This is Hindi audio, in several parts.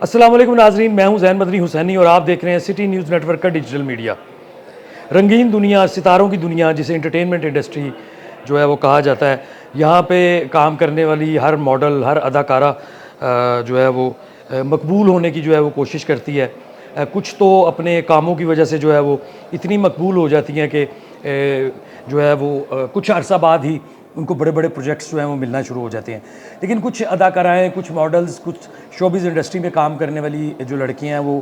अस्सलाम वालेकुम नाजरीन, मैं हूं ज़ैन मदनी हुसैनी और आप देख रहे हैं सिटी न्यूज़ नेटवर्क का डिजिटल मीडिया। रंगीन दुनिया, सितारों की दुनिया, जिसे एंटरटेनमेंट इंडस्ट्री जो है वो कहा जाता है, यहाँ पे काम करने वाली हर मॉडल, हर अदाकारा जो है वो मकबूल होने की जो है वो कोशिश करती है। कुछ तो अपने कामों की वजह से जो है वो इतनी मकबूल हो जाती हैं कि जो है वो कुछ अरसा बाद ही उनको बड़े बड़े प्रोजेक्ट्स जो हैं वो मिलना शुरू हो जाते हैं। लेकिन कुछ अदाकाराएँ, कुछ मॉडल्स, कुछ शोबिज़ इंडस्ट्री में काम करने वाली जो लड़कियाँ हैं वो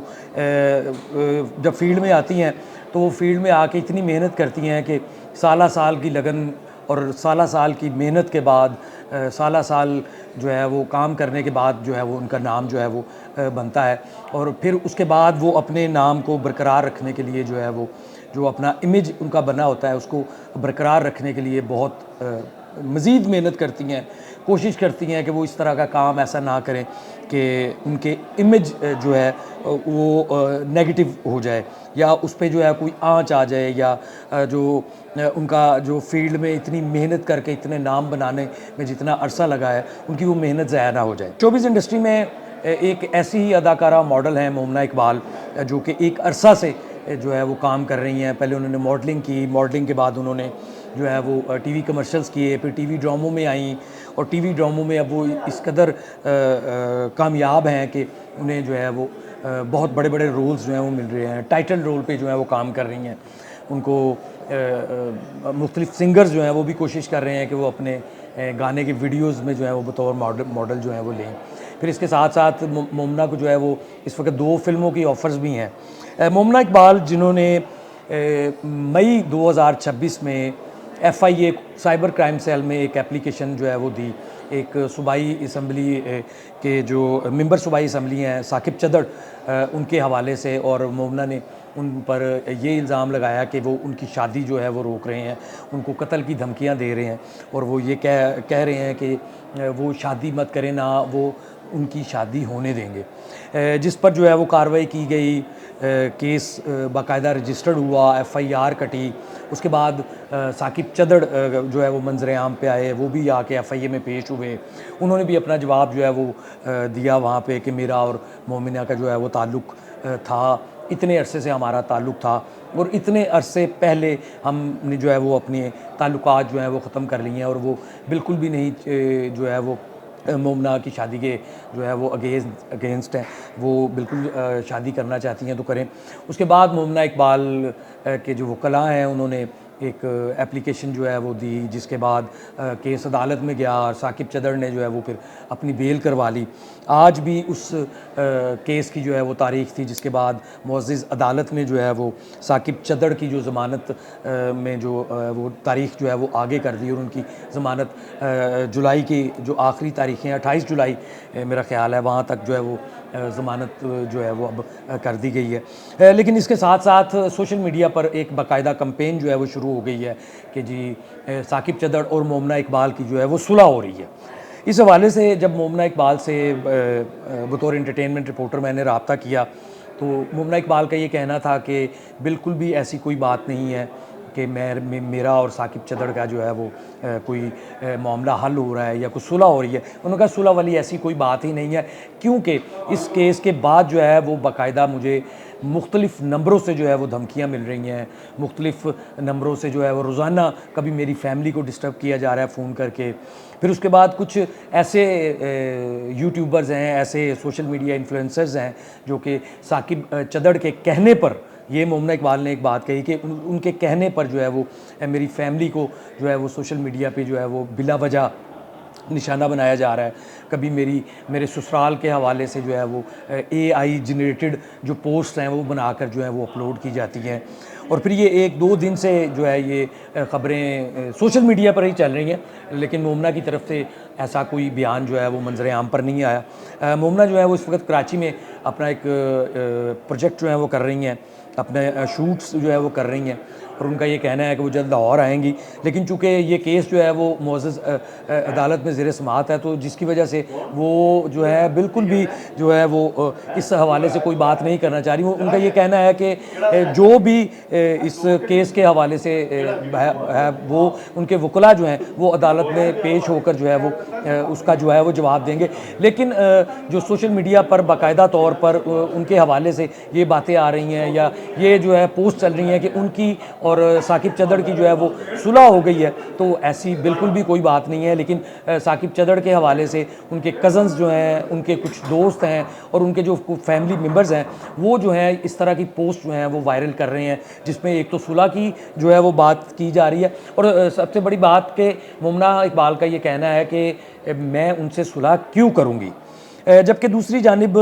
जब फील्ड में आती हैं तो वो फील्ड में आके इतनी मेहनत करती हैं कि साला साल की लगन और साला साल की मेहनत के बाद साला साल जो है वो काम करने के बाद जो है वो उनका नाम जो है वो बनता है। और फिर उसके बाद वो अपने नाम को बरकरार रखने के लिए जो है वो जो अपना इमेज उनका बना होता है उसको बरकरार रखने के लिए बहुत मज़ीद मेहनत करती हैं, कोशिश करती हैं कि वो इस तरह का काम ऐसा ना करें कि उनके इमेज जो है वो नेगेटिव हो जाए या उस पे जो है कोई आँच आ जाए या जो उनका जो फील्ड में इतनी मेहनत करके इतने नाम बनाने में जितना अरसा लगा है उनकी वो मेहनत ज़ाया ना हो जाए। शोबिज़ इंडस्ट्री में एक ऐसी ही अदाकारा मॉडल हैं मोमना इकबाल, जो कि एक अरसा से जो है वो काम कर रही हैं। पहले उन्होंने मॉडलिंग की, मॉडलिंग के बाद उन्होंने जो है वो टीवी कमर्शियल्स किए, फिर टीवी ड्रामों में आईं और टीवी ड्रामों में अब वो इस कदर कामयाब हैं कि उन्हें जो है वो बहुत बड़े बड़े रोल्स जो हैं वो मिल रहे हैं। टाइटल रोल पे जो है वो काम कर रही हैं। उनको मुख्तलिफ सिंगर्स जो हैं वो भी कोशिश कर रहे हैं कि वो अपने गाने के वीडियोज़ में जो है वो बतौर मॉडल जो है वो लें। फिर इसके साथ साथ मोमना को जो है वो इस वक्त 2 फ़िल्मों की ऑफ़र्स भी हैं। मोमना इकबाल जिन्होंने मई 2026 में FIA साइबर क्राइम सेल में एक एप्लीकेशन जो है वो दी। एक सूबाई असम्बली के जो मेंबर सूबाई असम्बली हैं साकिब चदड़, उनके हवाले से, और मोमना ने उन पर ये इल्ज़ाम लगाया कि वो उनकी शादी जो है वो रोक रहे हैं, उनको कत्ल की धमकियां दे रहे हैं और वो ये कह रहे हैं कि वो शादी मत करें, ना वो उनकी शादी होने देंगे। जिस पर जो है वो कार्रवाई की गई, केस बाकायदा रजिस्टर्ड हुआ, FIR कटी। उसके बाद साकिब चदड़ जो है वो मंजर आम पे आए, वो भी आके FIA में पेश हुए। उन्होंने भी अपना जवाब जो है वो दिया वहाँ पे कि मेरा और मोमिना का जो है वो ताल्लुक़ था, इतने अरसे से हमारा ताल्लुक़ था और इतने अरसे पहले हमने जो है वो अपने ताल्लुकात जो हैं वो ख़त्म कर लिए हैं और वो बिल्कुल भी नहीं जो है वो मोमना की शादी के जो है वो अगेंस्ट हैं। वो बिल्कुल शादी करना चाहती हैं तो करें। उसके बाद मोमना इकबाल के जो वकला हैं उन्होंने एक एप्लीकेशन जो है वो दी, जिसके बाद केस अदालत में गया और साकिब चदड़ ने जो है वो फिर अपनी बेल करवा ली। आज भी उस केस की जो है वो तारीख़ थी, जिसके बाद मुअज़्ज़िज़ अदालत ने जो है वो साकिब चदड़ की जो ज़मानत में जो वो तारीख़ जो है वो आगे कर दी और उनकी ज़मानत जुलाई की जो आखिरी तारीख़ें 28 जुलाई मेरा ख़्याल है वहाँ तक जो है वो ज़मानत जो है वो अब कर दी गई है। लेकिन इसके साथ साथ सोशल मीडिया पर एक बाकायदा कैंपेन जो है वो शुरू हो गई है कि जी साकिब चदड़ और मोमना इकबाल की जो है वो सुलह हो रही है। इस हवाले से जब मोमना इकबाल से बतौर एंटरटेनमेंट रिपोर्टर मैंने रब्ता किया तो मोमना इकबाल का ये कहना था कि बिल्कुल भी ऐसी कोई बात नहीं है कि मेरा और साकिब चदड़ का जो है वो कोई मामला हल हो रहा है या कोई सुलह हो रही है। उन्होंने कहा सुलह वाली ऐसी कोई बात ही नहीं है, क्योंकि इस केस के बाद जो है वो बाकायदा मुझे मुख्तलिफ़ नंबरों से जो है वो धमकियाँ मिल रही हैं, मुख्तलिफ़ नंबरों से जो है वो रोज़ाना कभी मेरी फैमिली को डिस्टर्ब किया जा रहा है फ़ोन करके। फिर उसके बाद कुछ ऐसे यूट्यूबर्स हैं, ऐसे सोशल मीडिया इन्फ्लुएंसर्स हैं जो कि साकिब चदड़ के कहने पर, ये मोमना इकबाल ने एक बात कही कि उनके कहने पर जो है वो मेरी फैमिली को जो है वो सोशल मीडिया पे जो है वो बिला वजह निशाना बनाया जा रहा है। कभी मेरे ससुराल के हवाले से जो है वो AI जनरेटेड जो पोस्ट हैं वो बनाकर जो है वो अपलोड की जाती हैं और फिर ये 1-2 दिन से जो है ये ख़बरें सोशल मीडिया पर ही चल रही हैं, लेकिन मोमना की तरफ से ऐसा कोई बयान जो है वो मंजर आम पर नहीं आया। मोमना जो है वो इस वक्त कराची में अपना एक प्रोजेक्ट जो है वो कर रही हैं, अपने शूट्स जो है वो कर रही हैं और उनका ये कहना है कि वो जल्द लाहौर आएंगी। लेकिन चूँकि ये केस जो है वो मुअज़्ज़ज़ अदालत में ज़ेर समाअत है, तो जिसकी वजह से वो जो है बिल्कुल भी जो है वो इस हवाले से कोई बात नहीं करना चाह रही। वो उनका ये कहना है कि जो भी इस केस के हवाले से है वो उनके वकला जो हैं वो अदालत में पेश होकर जो है वो उसका जो है वो जवाब देंगे। लेकिन जो सोशल मीडिया पर बाकायदा तौर पर उनके हवाले से ये बातें आ रही हैं या ये जो है पोस्ट चल रही हैं कि उनकी और साकिब चदड़ की जो है वो सुलह हो गई है, तो ऐसी बिल्कुल भी कोई बात नहीं है। लेकिन साकिब चदड़ के हवाले से उनके कज़न्स जो हैं, उनके कुछ दोस्त हैं और उनके जो फैमिली मेम्बर्स हैं वो जो हैं इस तरह की पोस्ट जो हैं वो वायरल कर रहे हैं, जिसमें एक तो सुलह की जो है वो बात की जा रही है और सबसे बड़ी बात कि मोमना इकबाल का ये कहना है कि मैं उनसे सुलह क्यों करूँगी। जबकि दूसरी जानिब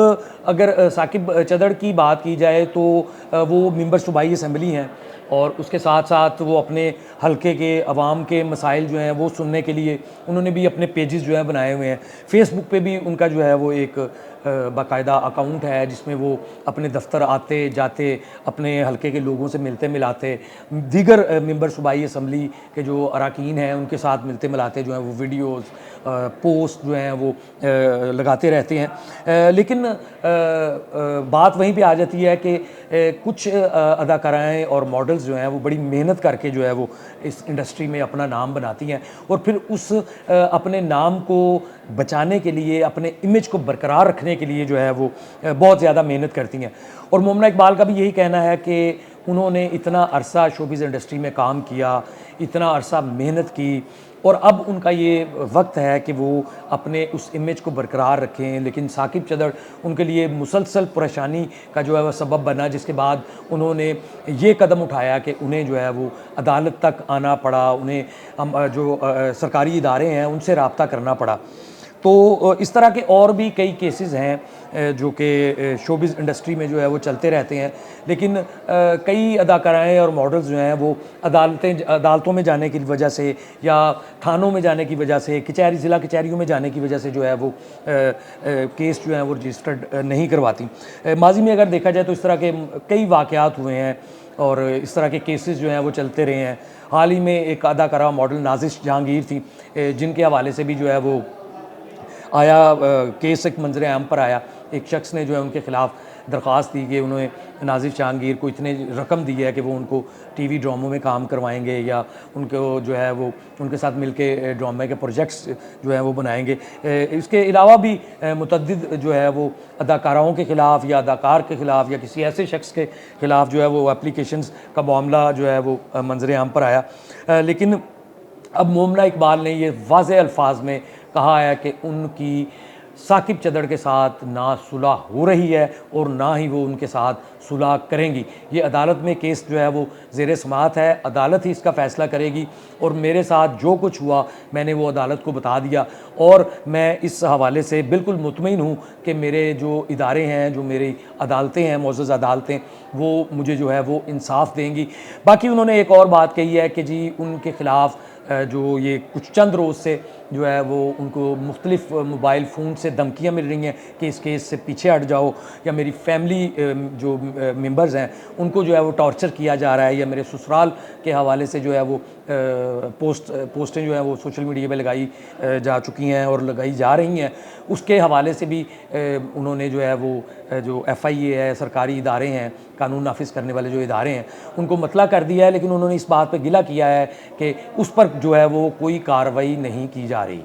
अगर साकिब चदड़ की बात की जाए तो वो मेंबर सूबाई असम्बली हैं और उसके साथ साथ वो अपने हलके के अवाम के मसाइल जो हैं वो सुनने के लिए उन्होंने भी अपने पेजेस जो हैं बनाए हुए हैं। फेसबुक पे भी उनका जो है वो एक बाकायदा अकाउंट है जिसमें वो अपने दफ्तर आते जाते अपने हलके के लोगों से मिलते मिलाते, दीगर मेंबर सूबाई असम्बली के जो अरकान हैं उनके साथ मिलते मिलाते जो हैं वो वीडियोज़ पोस्ट जो हैं वो लगाते रहते हैं। लेकिन बात वहीं पे आ जाती है कि कुछ अदाकाराएँ और मॉडल्स जो हैं वो बड़ी मेहनत करके जो है वो इस इंडस्ट्री में अपना नाम बनाती हैं और फिर उस अपने नाम को बचाने के लिए, अपने इमेज को बरकरार रखने के लिए जो है वो बहुत ज़्यादा मेहनत करती हैं। और मोमना इकबाल का भी यही कहना है कि उन्होंने इतना अरसा शोबिज़ इंडस्ट्री में काम किया, इतना अरसा मेहनत की और अब उनका ये वक्त है कि वो अपने उस इमेज को बरकरार रखें। लेकिन साकिब चदड़ उनके लिए मुसलसल परेशानी का जो है वह सबब बना, जिसके बाद उन्होंने ये कदम उठाया कि उन्हें जो है वो अदालत तक आना पड़ा, उन्हें हम जो सरकारी इदारे हैं उनसे रब्ता करना पड़ा। तो इस तरह के और भी कई केसेस हैं जो कि शोबिज़ इंडस्ट्री में जो है वो चलते रहते हैं। लेकिन कई अदाकाराएँ और मॉडल्स जो हैं वो अदालतों में जाने की वजह से या थानों में जाने की वजह से, ज़िला कचहरियों में जाने की वजह से जो है वो केस जो हैं वो रजिस्टर्ड नहीं करवाती। माजी में अगर देखा जाए तो इस तरह के कई वाक़यात हुए हैं और इस तरह के केसेस जो हैं वो चलते रहे हैं। हाल ही में एक अदाकारा मॉडल नाज़िश जहांगीर थी, जिनके हवाले से भी जो है वो आया केस एक मंजर आम पर आया। एक शख्स ने जो है उनके ख़िलाफ़ दरख्वास्त दी कि उन्होंने नाज़िर जहांगीर को इतने रकम दी है कि वो उनको टीवी ड्रामों में काम करवाएंगे या उनको जो है वो उनके साथ मिलके ड्रामे के प्रोजेक्ट्स जो है वो बनाएंगे। इसके अलावा भी मुतअद्दिद जो है वो अदाकाराओं के ख़िलाफ़ या अदाकार के ख़िलाफ़ या किसी ऐसे शख्स के ख़िलाफ़ जो है वो एप्लीकेशंस का मामला जो है वो मंजर आम पर आया। लेकिन अब मोमना इकबाल ने ये वाज़ेह अल्फाज में कहा है कि उनकी साकिब चदड़ के साथ ना सुलह हो रही है और ना ही वो उनके साथ सुलह करेंगी। ये अदालत में केस जो है वो ज़ेर समाअत है, अदालत ही इसका फ़ैसला करेगी और मेरे साथ जो कुछ हुआ मैंने वो अदालत को बता दिया और मैं इस हवाले से बिल्कुल मुतमईन हूँ कि मेरे जो इदारे हैं, जो मेरी अदालतें हैं, मुअज़्ज़ज़ अदालतें, वो मुझे जो है वो इंसाफ देंगी। बाकी उन्होंने एक और बात कही है कि जी उनके ख़िलाफ़ जो ये कुछ चंद रोज़ से जो है वो उनको मुख्तलिफ़ मोबाइल फ़ोन से धमकियाँ मिल रही हैं कि इस केस से पीछे हट जाओ, या मेरी फैमिली जो मेंबर्स हैं उनको जो है वो टॉर्चर किया जा रहा है, या मेरे ससुराल के हवाले से जो है वो पोस्टें जो हैं वो सोशल मीडिया पे लगाई जा चुकी हैं और लगाई जा रही हैं। उसके हवाले से भी उन्होंने जो है वो जो FIA है, सरकारी इदारे हैं, कानून नाफिज करने वाले जो इदारे हैं, उनको मतला कर दिया है। लेकिन उन्होंने इस बात पे गिला किया है कि उस पर जो है वो कोई कार्रवाई नहीं की जा रही।